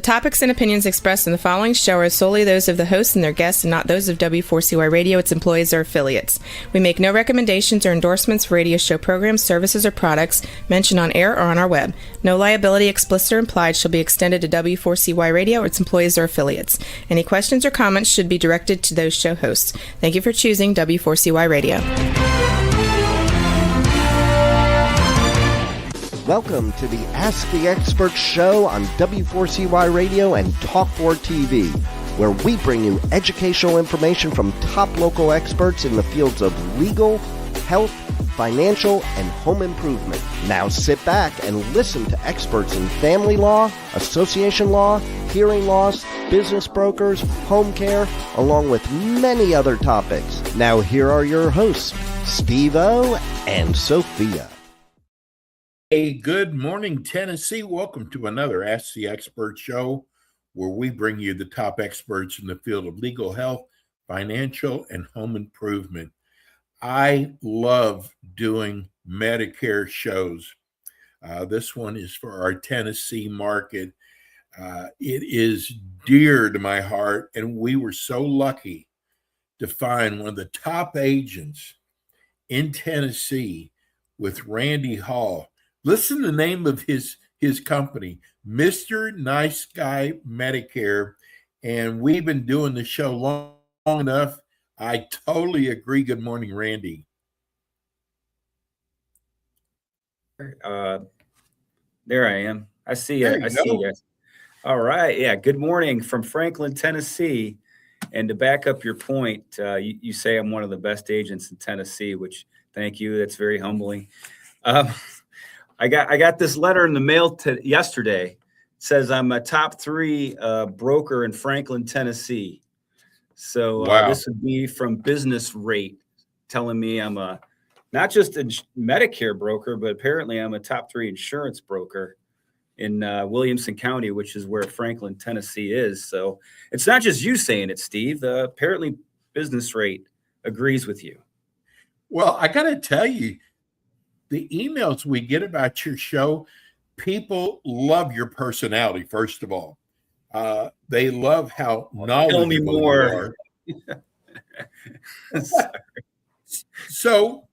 topics and opinions expressed in the following show are solely those of the hosts and their guests and not those of W4CY Radio, its employees, or affiliates. We make no recommendations or endorsements for radio show programs, services, or products mentioned on air or on our web. No liability, explicit or implied, shall be extended to W4CY Radio or its employees or affiliates. Any questions or comments should be directed to those show hosts. Thank you for choosing W4CY Radio. Welcome to the Ask the Expert show on W4CY Radio and Talk4 TV, where we bring you educational information from top local experts in the fields of legal, health, financial, and home improvement. Now sit back and listen to experts in family law, association law, hearing loss, business brokers, home care, along with many other topics. Now here are your hosts, Steve-O and Sophia. Hey, good morning, Tennessee. Welcome to another Ask the Expert show, where we bring you the top experts in the field of legal, health, financial, and home improvement. I love doing Medicare shows. This one is for our Tennessee market. It is dear to my heart, and we were so lucky to find one of the top agents in Tennessee with Randy Hall. Listen to the name of his company, Mr. Nice Guy Medicare, and we've been doing the show long enough. I totally agree. Good morning, Randy. There I am. I see you. I see you guys. All right. Yeah. Good morning from Franklin, Tennessee. And to back up your point, you say I'm one of the best agents in Tennessee, which thank you. That's very humbling. I got this letter in the mail yesterday. It says I'm a top 3 broker in Franklin, Tennessee. So wow. This would be from Business Rate, telling me I'm not just a Medicare broker, but apparently I'm a top 3 insurance broker in Williamson County, which is where Franklin, Tennessee is. So it's not just you saying it, Steve. Apparently Business Rate agrees with you. Well, I got to tell you, the emails we get about your show, people love your personality, first of all. They love how knowledgeable you are. So,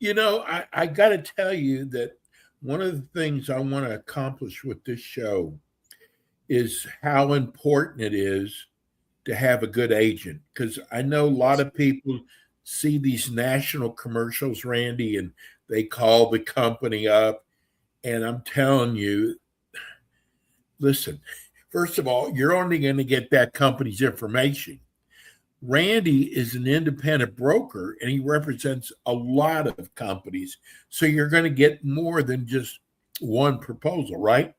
I got to tell you that one of the things I want to accomplish with this show is how important it is to have a good agent. Because I know a lot of people see these national commercials, Randy, and they call the company up. And I'm telling you, listen, first of all, you're only going to get that company's information. Randy is an independent broker, and he represents a lot of companies. So you're going to get more than just one proposal, right?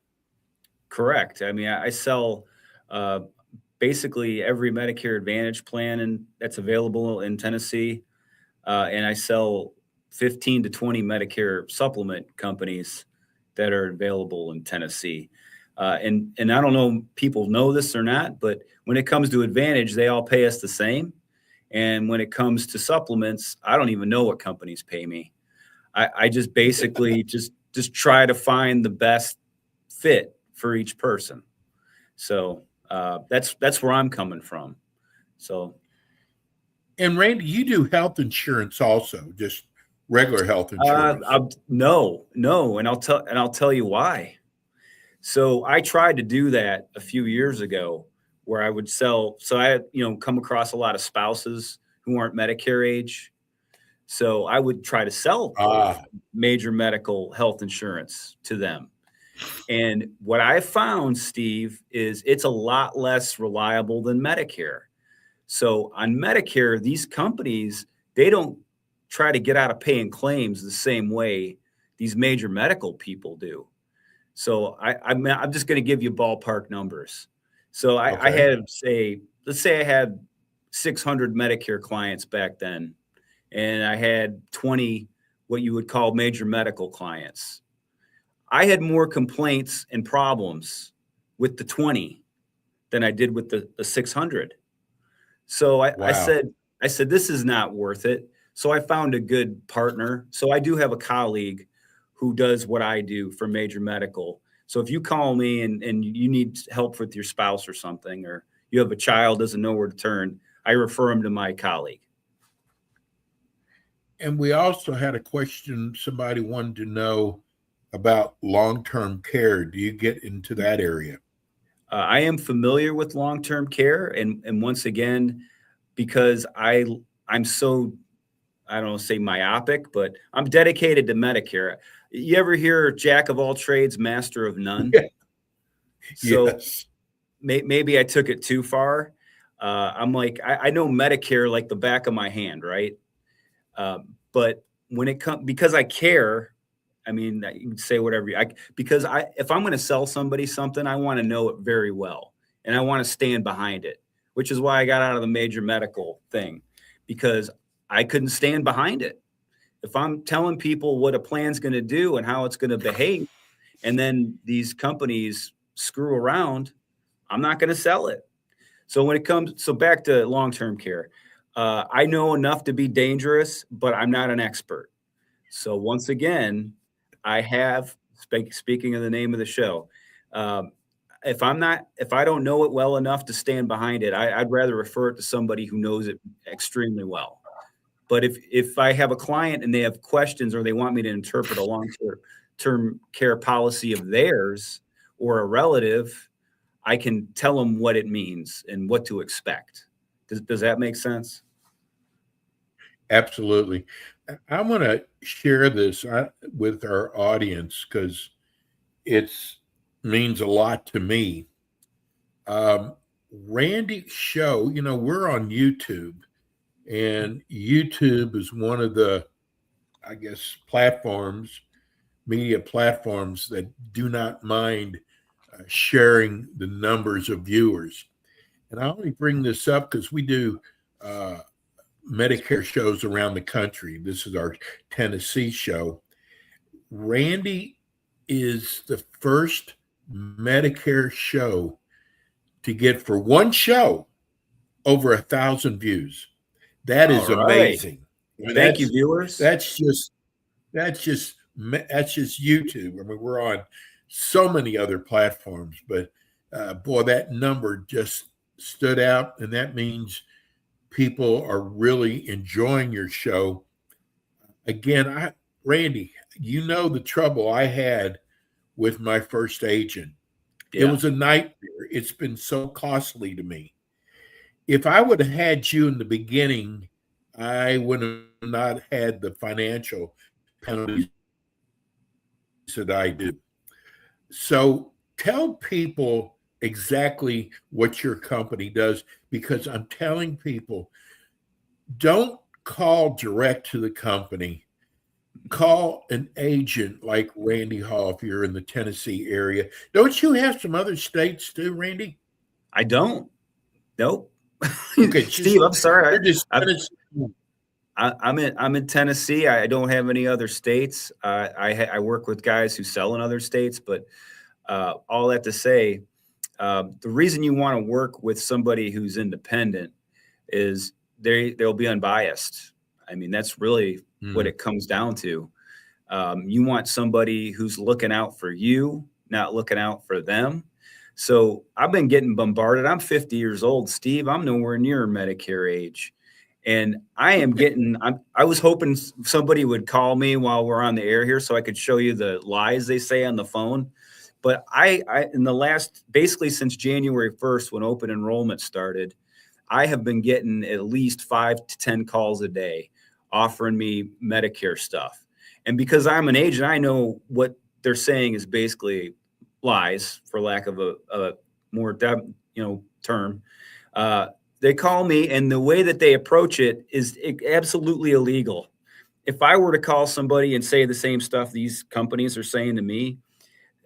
Correct. I mean, I sell basically every Medicare Advantage plan that's available in Tennessee. And I sell 15 to 20 Medicare supplement companies that are available in Tennessee. And I don't know if people know this or not, but when it comes to Advantage, they all pay us the same. And when it comes to supplements, I don't even know what companies pay me. I just basically just try to find the best fit for each person. So that's where I'm coming from. So. And Randy, you do health insurance also, just regular health insurance. No, and I'll tell you why. So I tried to do that a few years ago, where I would sell. So I come across a lot of spouses who aren't Medicare age. So I would try to sell major medical health insurance to them. And what I found, Steve, is it's a lot less reliable than Medicare. So on Medicare, these companies, they don't try to get out of paying claims the same way these major medical people do. So I'm just going to give you ballpark numbers. So I had, let's say I had 600 Medicare clients back then, and I had 20 what you would call major medical clients. I had more complaints and problems with the 20 than I did with the 600. So I said, this is not worth it. So I found a good partner. So I do have a colleague who does what I do for major medical. So if you call me and you need help with your spouse or something, or you have a child doesn't know where to turn, I refer them to my colleague. And we also had a question. Somebody wanted to know about long-term care. Do you get into that area? I am familiar with long-term care, and once again, because I'm so, I don't say myopic, but I'm dedicated to Medicare. You ever hear jack of all trades, master of none? Yeah. So Yes. maybe I took it too far. I'm like, I know Medicare like the back of my hand, right? But when it comes, because I care, I mean, you can say whatever if I'm going to sell somebody something, I want to know it very well, and I want to stand behind it, which is why I got out of the major medical thing, because I couldn't stand behind it. If I'm telling people what a plan's going to do and how it's going to behave, and then these companies screw around, I'm not going to sell it. So back to long-term care, I know enough to be dangerous, but I'm not an expert. So once again, I have, speaking of the name of the show, if I don't know it well enough to stand behind it, I'd rather refer it to somebody who knows it extremely well. But if I have a client and they have questions or they want me to interpret a long-term care policy of theirs or a relative, I can tell them what it means and what to expect. Does that make sense? Absolutely. I want to share this with our audience because it means a lot to me. Randy's show, we're on YouTube, and YouTube is one of the, I guess, media platforms that do not mind sharing the numbers of viewers. And I only bring this up because we do Medicare shows around the country. This is our Tennessee show. Randy is the first Medicare show to get, for one show, over 1,000 views. That is amazing. I mean, Thank you, viewers. That's just YouTube. I mean, we're on so many other platforms, but boy, that number just stood out, and that means people are really enjoying your show. Again, Randy, the trouble I had with my first agent. Yeah. It was a nightmare. It's been so costly to me. If I would have had you in the beginning, I would have not had the financial penalties that I do. So tell people exactly what your company does, because I'm telling people, don't call direct to the company. Call an agent like Randy Hall if you're in the Tennessee area. Don't you have some other states too, Randy? I don't. Nope. Okay, Steve, I'm sorry. I'm in Tennessee. I don't have any other states. I work with guys who sell in other states, but all that to say, the reason you want to work with somebody who's independent is they'll be unbiased. I mean, that's really what it comes down to. You want somebody who's looking out for you, not looking out for them. So I've been getting bombarded. I'm 50 years old, Steve. I'm nowhere near Medicare age. And I was hoping somebody would call me while we're on the air here so I could show you the lies they say on the phone. But I in the last, basically since January 1st, when open enrollment started, I have been getting at least 5 to 10 calls a day offering me Medicare stuff. And because I'm an agent, I know what they're saying is basically lies, for lack of a more term. They call me, and the way that they approach it is absolutely illegal. If I were to call somebody and say the same stuff these companies are saying to me,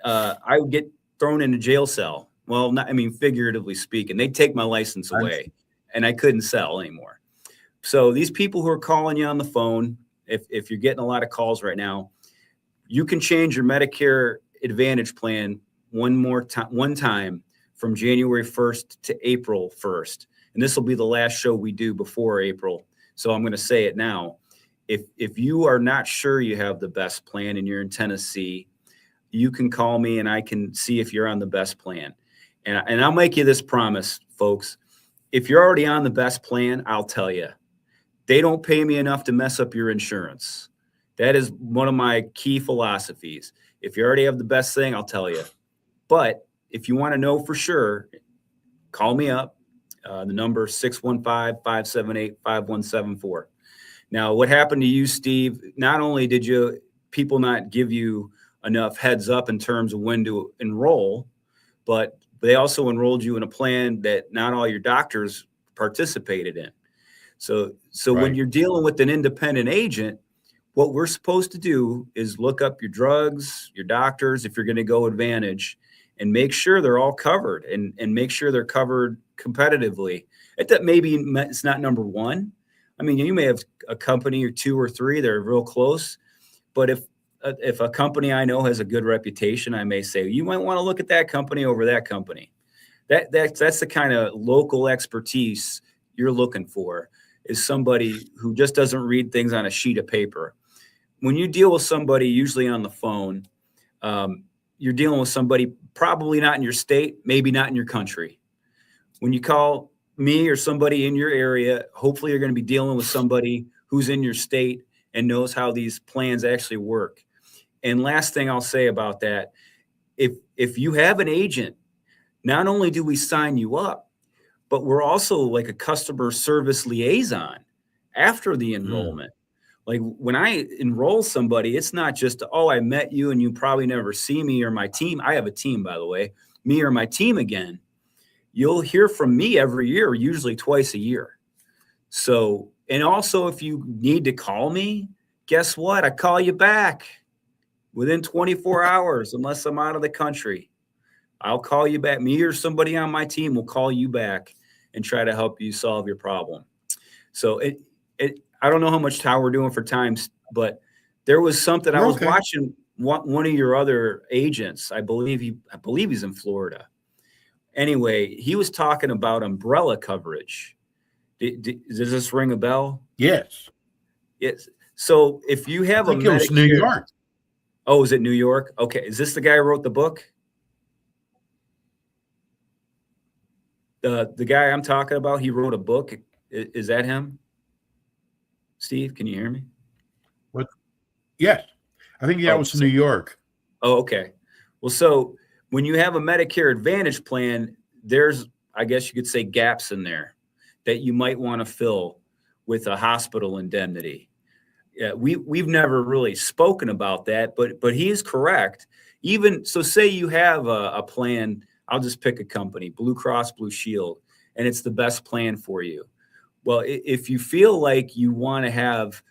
I would get thrown in a jail cell. Well, figuratively speaking, they'd take my license away and I couldn't sell anymore. So these people who are calling you on the phone, if you're getting a lot of calls right now, you can change your Medicare Advantage plan one time from January 1st to April 1st. And this will be the last show we do before April. So I'm going to say it now. If you are not sure you have the best plan and you're in Tennessee, you can call me and I can see if you're on the best plan. And I'll make you this promise, folks. If you're already on the best plan, I'll tell you, they don't pay me enough to mess up your insurance. That is one of my key philosophies. If you already have the best thing, I'll tell you. But if you want to know for sure, call me up. The number 615-578-5174. Now, what happened to you, Steve? Not only did people not give you enough heads up in terms of when to enroll, but they also enrolled you in a plan that not all your doctors participated in. So Right. When you're dealing with an independent agent, what we're supposed to do is look up your drugs, your doctors, if you're going to go Advantage, and make sure they're all covered and make sure they're covered competitively. That maybe it's not number one. I mean, you may have a company or two or three that are real close, but if a company I know has a good reputation, I may say, you might want to look at that company over that company. That's the kind of local expertise you're looking for, is somebody who just doesn't read things on a sheet of paper. When you deal with somebody, usually on the phone, you're dealing with somebody probably not in your state, maybe not in your country. When you call me or somebody in your area, hopefully you're going to be dealing with somebody who's in your state and knows how these plans actually work. And last thing I'll say about that, if you have an agent, not only do we sign you up, but we're also like a customer service liaison after the enrollment. Like when I enroll somebody, it's not just, oh, I met you and you probably never see me or my team. I have a team, by the way, me or my team again. You'll hear from me every year, usually twice a year. So, and also if you need to call me, guess what? I call you back within 24 hours, unless I'm out of the country. I'll call you back. Me or somebody on my team will call you back and try to help you solve your problem. So I don't know how much time we're doing for times, but there was something I was watching one of your other agents. I believe he's in Florida. Anyway, he was talking about umbrella coverage. Does this ring a bell? Yes. Yes. So if you have I think it was New York. Oh, is it New York? Okay. Is this the guy who wrote the book? The guy I'm talking about, he wrote a book. Is that him? Steve, can you hear me? What? Yes. I think that was New York. Oh, okay. Well, so when you have a Medicare Advantage plan, there's, I guess you could say, gaps in there that you might want to fill with a hospital indemnity. Yeah, we've never really spoken about that, but he is correct. Even so, say you have a plan. I'll just pick a company, Blue Cross Blue Shield, and it's the best plan for you. Well, if you feel like you want to have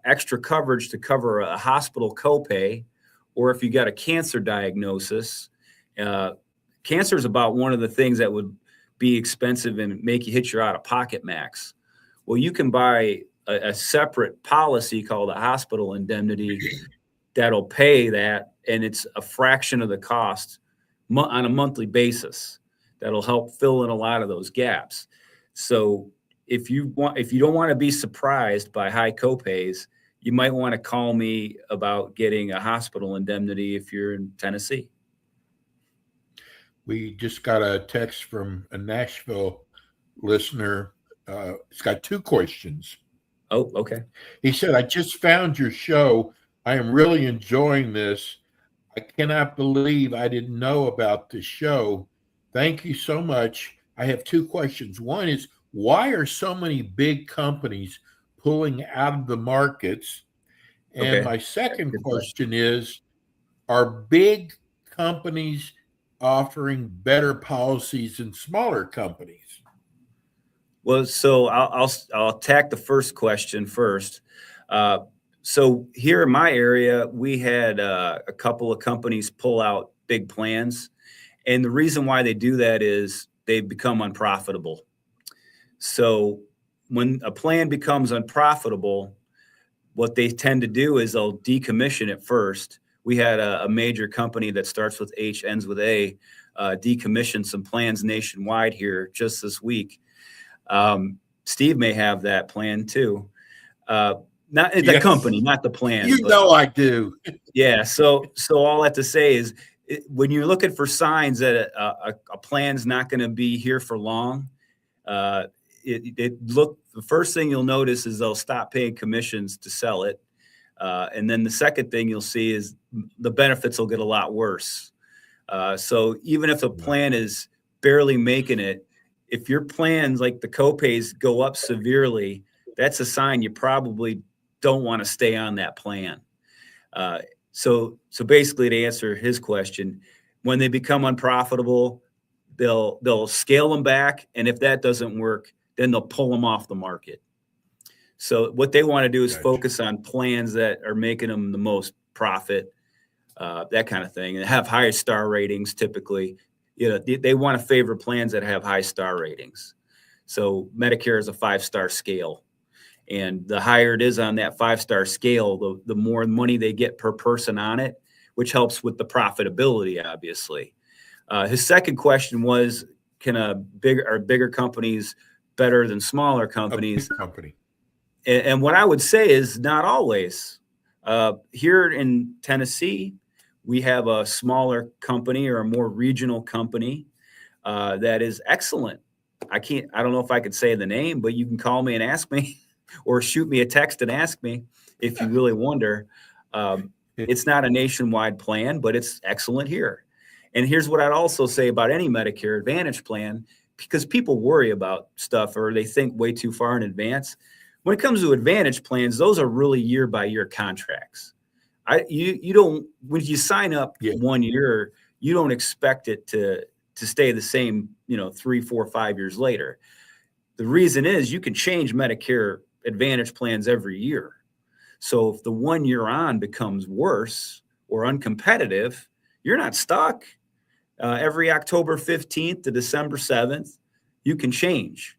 extra coverage to cover a hospital copay, or if you got a cancer diagnosis, cancer is about one of the things that would be expensive and make you hit your out-of-pocket max. Well, you can buy a separate policy called a hospital indemnity that'll pay that, and it's a fraction of the cost on a monthly basis. That'll help fill in a lot of those gaps. So if you don't want to be surprised by high copays, you might want to call me about getting a hospital indemnity if you're in Tennessee. We just got a text from a Nashville listener. It's got two questions. Oh, okay. He said, I just found your show. I am really enjoying this. I cannot believe I didn't know about the show. Thank you so much. I have two questions. One is, why are so many big companies pulling out of the markets? And my second question is, are big companies offering better policies than smaller companies? Well, so I'll attack the first question first. So here in my area, we had a couple of companies pull out big plans. And the reason why they do that is they become unprofitable. So when a plan becomes unprofitable, what they tend to do is they'll decommission it first. We had a major company that starts with H, ends with A, decommission some plans nationwide here just this week. Steve may have that plan too. Not the company, not the plan. You know I do. Yeah. So all I have to say is when you're looking for signs that a plan's not going to be here for long, the first thing you'll notice is they'll stop paying commissions to sell it. And then the second thing you'll see is the benefits will get a lot worse. So even if a plan is barely making it, if your plans, like the copays, go up severely, that's a sign you probably don't want to stay on that plan. So basically, to answer his question, when they become unprofitable, they'll scale them back, and if that doesn't work, then they'll pull them off the market. So what they want to do is focus on plans that are making them the most profit, that kind of thing, and have high star ratings typically. They want to favor plans that have high star ratings. So Medicare is a 5-star scale. And the higher it is on that 5-star scale, the more money they get per person on it, which helps with the profitability, obviously. His second question was, are bigger companies better than smaller companies? And what I would say is not always. Here in Tennessee, we have a smaller company or a more regional company that is excellent. I don't know if I could say the name, but you can call me and ask me or shoot me a text and ask me if you really wonder. It's not a nationwide plan, but it's excellent here. And here's what I'd also say about any Medicare Advantage plan, because people worry about stuff or they think way too far in advance. When it comes to Advantage plans, those are really year by year contracts. You don't, when you sign up 1 year, you don't expect it to stay the same, 3, 4, 5 years later. The reason is you can change Medicare Advantage plans every year. So if the 1 year on becomes worse or uncompetitive, you're not stuck. Every October 15th to December 7th, you can change.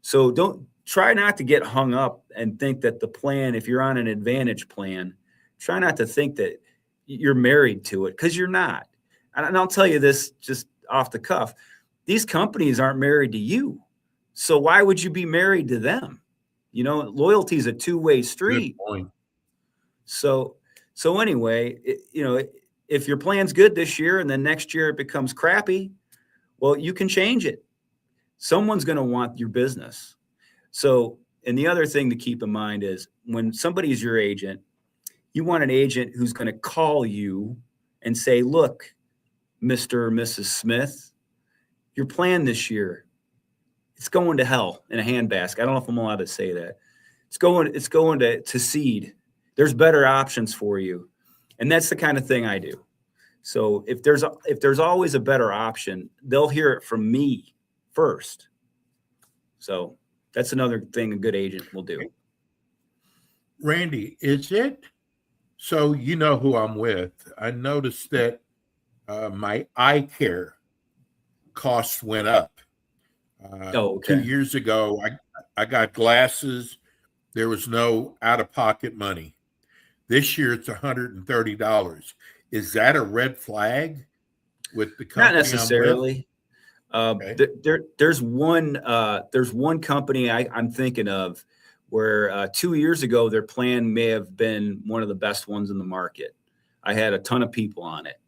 So don't try not to get hung up and think that the plan, if you're on an Advantage plan, try not to think that you're married to it, because you're not. And I'll tell you this just off the cuff. These companies aren't married to you. So why would you be married to them? Loyalty is a two-way street. Good point. So anyway, if your plan's good this year and then next year it becomes crappy, well, you can change it. Someone's going to want your business. So, and the other thing to keep in mind is when somebody's your agent, you want an agent who's going to call you and say, look, Mr. or Mrs. Smith, your plan this year, it's going to hell in a handbasket. I don't know if I'm allowed to say that. It's going to seed. There's better options for you. And that's the kind of thing I do. So if there's always a better option, they'll hear it from me first. So that's another thing a good agent will do. Randy, is it? So you know who I'm with. I noticed that my eye care costs went up. 2 years ago, I got glasses. There was no out-of-pocket money. This year, it's $130. Is that a red flag with the company? Not necessarily. There's one company I'm thinking of where 2 years ago, their plan may have been one of the best ones in the market. I had a ton of people on it.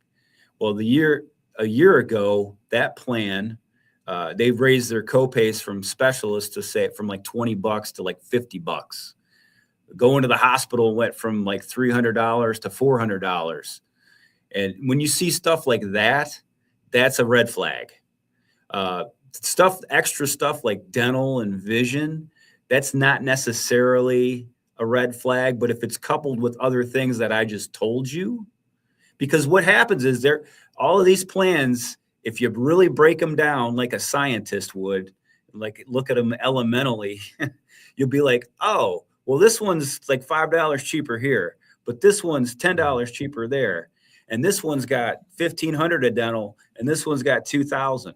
Well, a year ago, that plan, they've raised their copays from specialists to say from like $20 to like $50. Going to the hospital went from like $300 to $400. And when you see stuff like that, that's a red flag. Extra stuff like dental and vision, that's not necessarily a red flag. But if it's coupled with other things that I just told you, because what happens is all of these plans, if you really break them down like a scientist would, like look at them elementally, you'll be like, oh, well, this one's like $5 cheaper here, but this one's $10 cheaper there. And this one's got $1,500 of dental, and this one's got $2,000.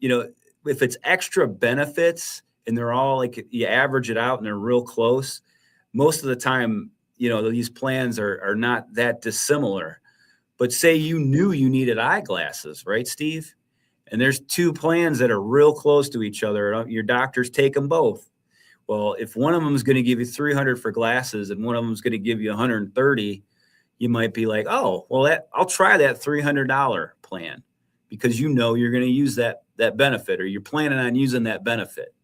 If it's extra benefits and they're all like, you average it out and they're real close, most of the time, these plans are not that dissimilar. But say you knew you needed eyeglasses, right, Steve? And there's two plans that are real close to each other. Your doctors take them both. Well, if one of them is going to give you 300 for glasses and one of them is going to give you 130, you might be like, oh, well, I'll try that $300 plan because you know you're going to use that benefit, or you're planning on using that benefit.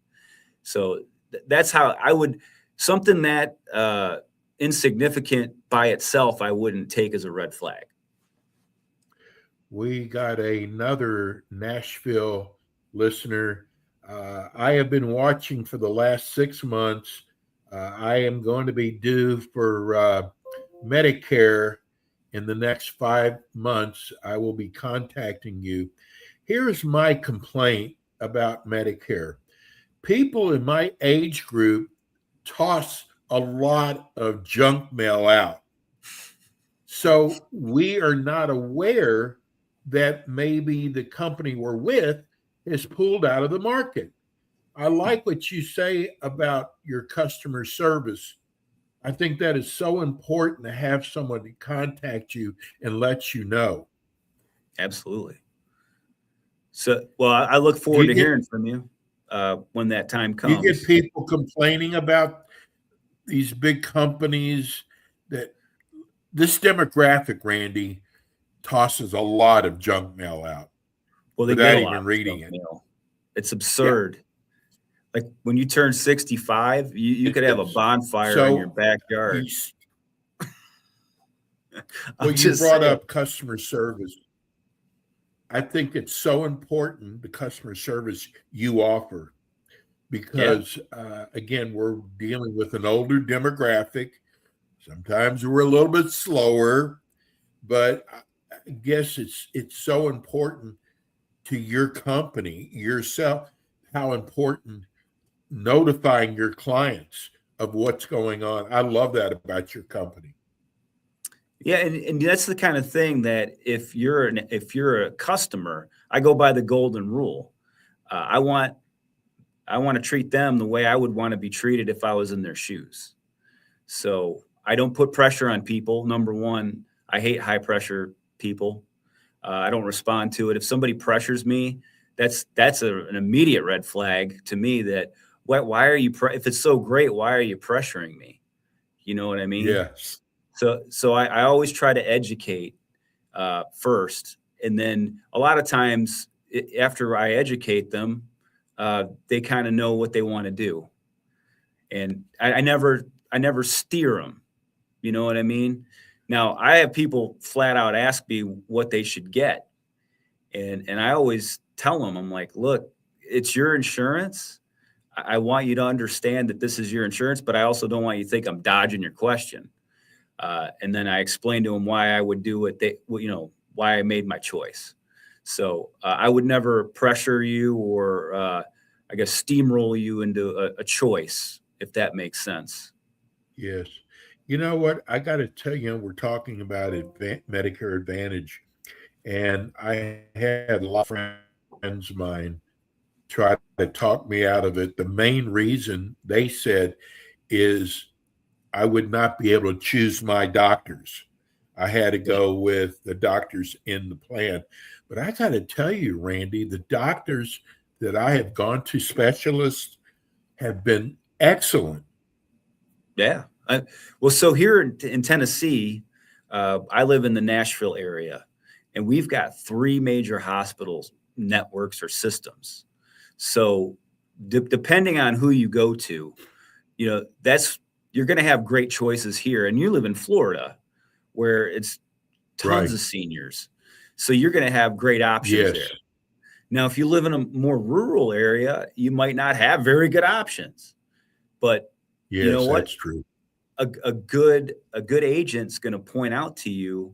So that's how I would, something that insignificant by itself, I wouldn't take as a red flag. We got another Nashville listener. I have been watching for the last 6 months. I am going to be due for Medicare in the next 5 months. I will be contacting you. Here's my complaint about Medicare. People in my age group toss a lot of junk mail out. So we are not aware that maybe the company we're with is pulled out of the market. I like what you say about your customer service. I think that is so important to have someone to contact you and let you know. Absolutely. So, well, I look forward to hearing from you when that time comes. You get people complaining about these big companies that this demographic, Randy, tosses a lot of junk mail out. Well, they without get a lot even of reading junk it. mail. It's absurd. Yeah. Like when you turn 65, you could have a bonfire in your backyard. Well, you brought up customer service. I think it's so important, the customer service you offer, because again, we're dealing with an older demographic. Sometimes we're a little bit slower, but I guess it's so important to your company, yourself, how important notifying your clients of what's going on. I love that about your company. Yeah, and that's the kind of thing that if you're a customer, I go by the golden rule. I want to treat them the way I would want to be treated if I was in their shoes. So I don't put pressure on people. Number one, I hate high pressure people. I don't respond to it. If somebody pressures me, that's an immediate red flag to me. That why are you? If it's so great, why are you pressuring me? You know what I mean? Yes. So I always try to educate first, and then a lot of times after I educate them, they kind of know what they want to do, and I never steer them. You know what I mean? Now I have people flat out ask me what they should get, and I always tell them, I'm like, look, it's your insurance. I want you to understand that this is your insurance, but I also don't want you to think I'm dodging your question. And then I explained to them why I would do why I made my choice. So I would never pressure you or I guess steamroll you into a choice, if that makes sense. Yes. You know what? I got to tell you, we're talking about Medicare Advantage, and I had a lot of friends of mine try to talk me out of it. The main reason they said is I would not be able to choose my doctors. I had to go with the doctors in the plan. But I got to tell you, Randy, the doctors that I have gone to, specialists, have been excellent. Yeah. Well, so here in Tennessee, I live in the Nashville area, and we've got 3 major hospitals, networks, or systems. So depending on who you go to, you're going to have great choices here. And you live in Florida, where it's tons of seniors. So you're going to have great options there. Now, if you live in a more rural area, you might not have very good options. But you know what? That's true. A good agent's going to point out to you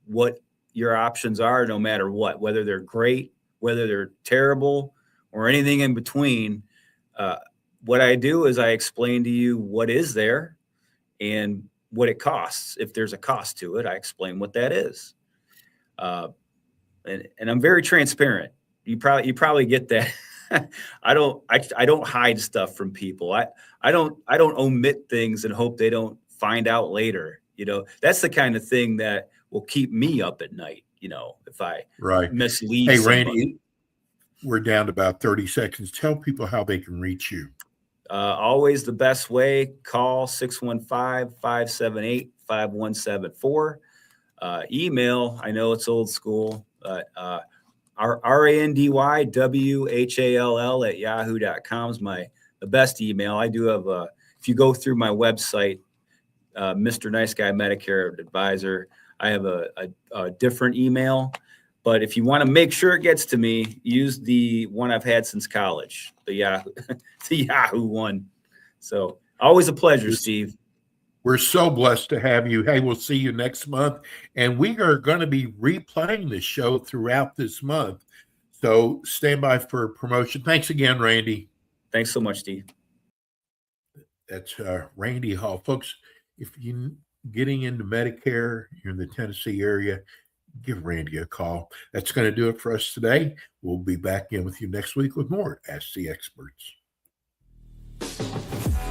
what your options are, no matter what, whether they're great, whether they're terrible, or anything in between. What I do is I explain to you what is there and what it costs. If there's a cost to it, I explain what that is. And I'm very transparent. You probably get that. I don't hide stuff from people. I don't omit things and hope they don't find out later. That's the kind of thing that will keep me up at night. If I mislead somebody. Randy, we're down to about 30 seconds. Tell people how they can reach you. Always the best way, call 615-578-5174. Email, I know it's old school, but randywhall@yahoo.com is the best email. I do have if you go through my website, Mr. Nice Guy Medicare Advisor, I have a different email. But if you want to make sure it gets to me, use the one I've had since college, the Yahoo one. So always a pleasure, Steve. We're so blessed to have you. Hey, we'll see you next month. And we are going to be replaying this show throughout this month. So stand by for promotion. Thanks again, Randy. Thanks so much, Steve. That's Randy Hall. Folks, if you're getting into Medicare, you're in the Tennessee area, give Randy a call. That's going to do it for us today. We'll be back in with you next week with more Ask the Experts.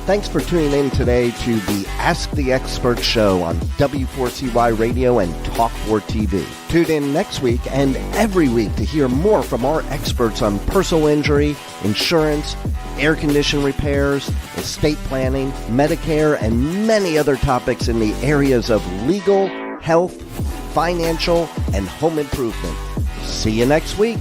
Thanks for tuning in today to the Ask the Experts show on W4CY Radio and Talk4 TV. Tune in next week and every week to hear more from our experts on personal injury, insurance, air condition repairs, estate planning, Medicare, and many other topics in the areas of legal, health, financial, and home improvement. See you next week.